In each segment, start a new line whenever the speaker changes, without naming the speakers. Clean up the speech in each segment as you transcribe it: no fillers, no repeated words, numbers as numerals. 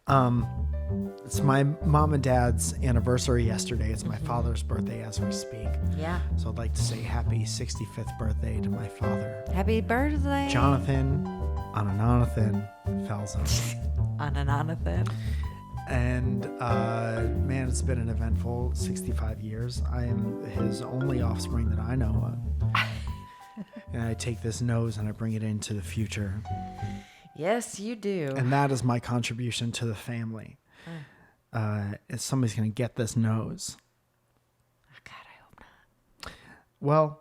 It's my mom and dad's anniversary yesterday. It's my father's birthday as we speak.
Yeah.
So I'd like to say happy 65th birthday to my father,
Happy birthday.
Jonathan Ananathan Felsen.
Ananathan.
And man, it's been an eventful 65 years. I am his only offspring that I know of. And I take this nose and I bring it into the future.
Yes, you do.
And that is my contribution to the family. If somebody's going to get this nose.
Oh, God, I hope not.
Well,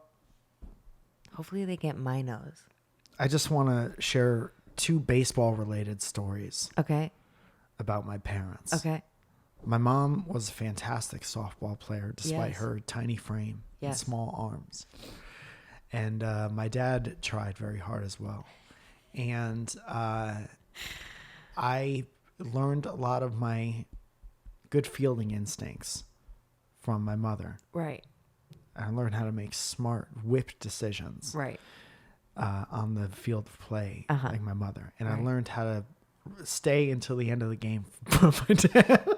hopefully they get my nose.
I just want to share 2 baseball-related stories.
Okay.
About my parents.
Okay.
My mom was a fantastic softball player despite
Yes.
her tiny frame and
Yes.
small arms. And my dad tried very hard as well. And I learned a lot of my good fielding instincts from my mother.
Right.
I learned how to make smart, whipped decisions.
Right.
On the field of play,
Uh-huh.
like my mother. And
Right.
I learned how to stay until the end of the game from my dad.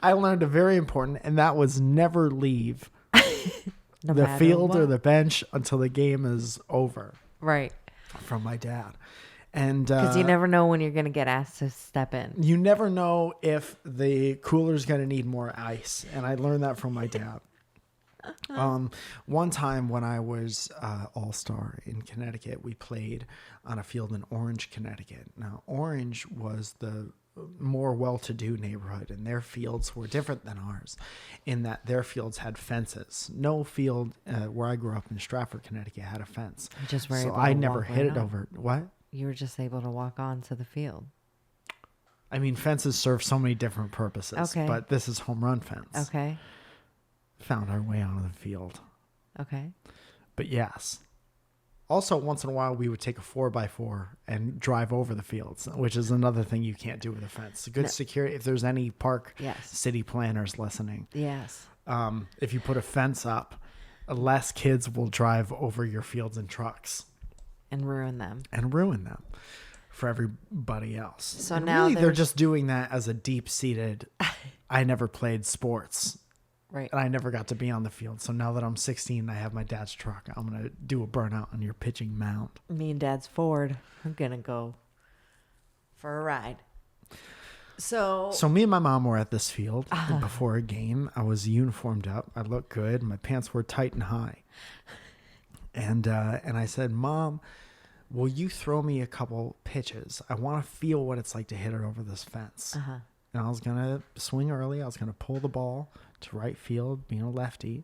I learned a very important, and that was never leave
No
the
matter
field or
what.
the bench until the game is over
Right.
from my dad. And
Because you never know when you're going to get asked to step in.
you never know if the cooler's going to need more ice. And I learned that from my dad. One time when I was all-star in Connecticut, we played on a field in Orange, Connecticut. Now, Orange was the more well-to-do neighborhood, and their fields were different than ours in that their fields had fences. No field where I grew up in Stratford, Connecticut had a fence.
You just were
So
able
I
to
never
walk
hit
right
it
on.
over. What?
You were just able to walk onto the field.
I mean, fences serve so many different purposes,
Okay.
but this is home run fence.
Okay.
Found our way onto the field.
Okay.
But yes. Also, once in a while, we would take a 4x4 and drive over the fields, which is another thing you can't do with a fence. Good
No.
security. If there's any park
Yes.
city planners listening,
Yes.
if you put a fence up, less kids will drive over your fields in trucks
And ruin them.
and ruin them for everybody else.
So
And
now
really, they're
there's-
just doing that as a deep-seated, I never played sports.
Right.
And I never got to be on the field. So now that I'm 16 and I have my dad's truck, I'm going to do a burnout on your pitching mound.
Me and Dad's Ford. I'm going to go for a ride. So
Me and my mom were at this field before a game. I was uniformed up. I looked good. My pants were tight and high. And I said, Mom, will you throw me a couple pitches? I want to feel what it's like to hit it over this fence. And I was going to swing early. I was going to pull the ball to right field, being a lefty.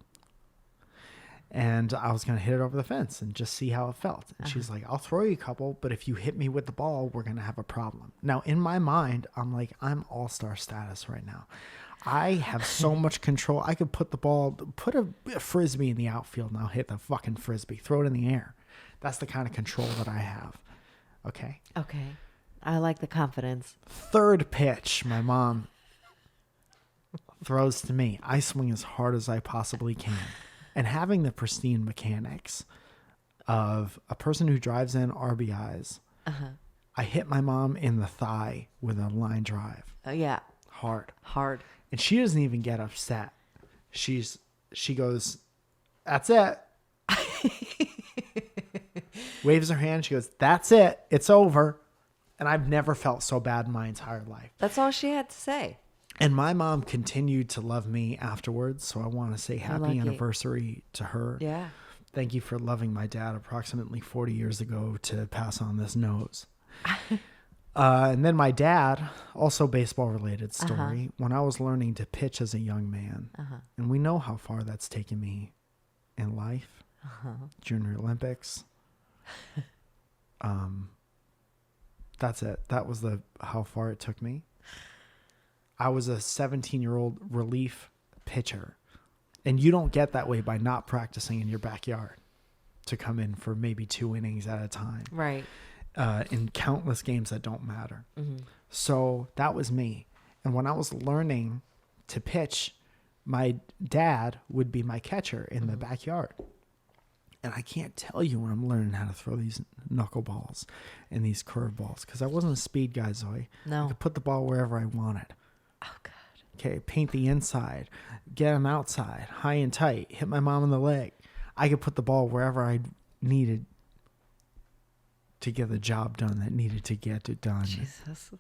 And I was going to hit it over the fence and just see how it felt. And she's like, I'll throw you a couple, but if you hit me with the ball, we're going to have a problem. Now, in my mind, I'm like, I'm all-star status right now. I have so much control. I could put a frisbee in the outfield and I'll hit the fucking frisbee. Throw it in the air. That's the kind of control that I have. Okay?
Okay. I like the confidence.
Third pitch, my mom throws to me. I swing as hard as I possibly can. And having the pristine mechanics of a person who drives in RBIs, I hit my mom in the thigh with a line drive.
Oh, yeah.
Hard.
Hard.
And she doesn't even get upset. She goes, that's it. Waves her hand. She goes, that's it. It's over. And I've never felt so bad in my entire life.
That's all she had to say.
And my mom continued to love me afterwards. So I want to say happy
like it.
anniversary to her.
Yeah.
Thank you for loving my dad approximately 40 years ago to pass on this nose. And then my dad, also baseball related story. When I was learning to pitch as a young man, and we know how far that's taken me in life, Junior Olympics. That's it. That was how far it took me. I was a 17-year-old relief pitcher. And you don't get that way by not practicing in your backyard to come in for maybe 2 innings at a time.
Right.
In countless games that don't matter.
Mm-hmm.
So that was me. And when I was learning to pitch, my dad would be my catcher in the backyard. And I can't tell you when I'm learning how to throw these knuckleballs and these curveballs because I wasn't a speed guy, Zoe.
No.
I could put the ball wherever I wanted.
Oh, God.
Okay, paint the inside, get him outside, high and tight, hit my mom in the leg. I could put the ball wherever I needed to get the job done that needed to get it done.
Jesus.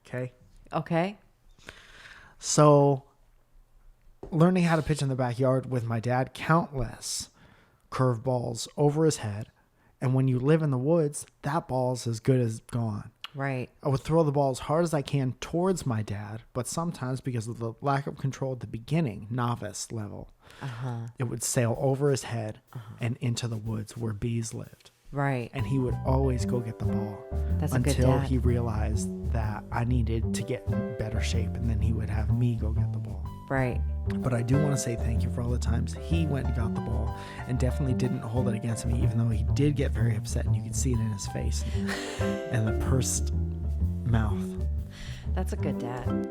Okay?
Okay.
So, learning how to pitch in the backyard with my dad, countless curveballs over his head. And when you live in the woods, that ball's as good as gone.
Right.
I would throw the ball as hard as I can towards my dad, but sometimes because of the lack of control at the beginning, novice level, it would sail over his head and into the woods where bees lived.
Right.
And he would always go get the ball
That's a good
until
dad.
he realized that I needed to get in better shape, and then he would have me go get the ball.
Right.
But I do want to say thank you for all the times he went and got the ball and definitely didn't hold it against me, even though he did get very upset and you could see it in his face and the pursed mouth.
That's a good dad.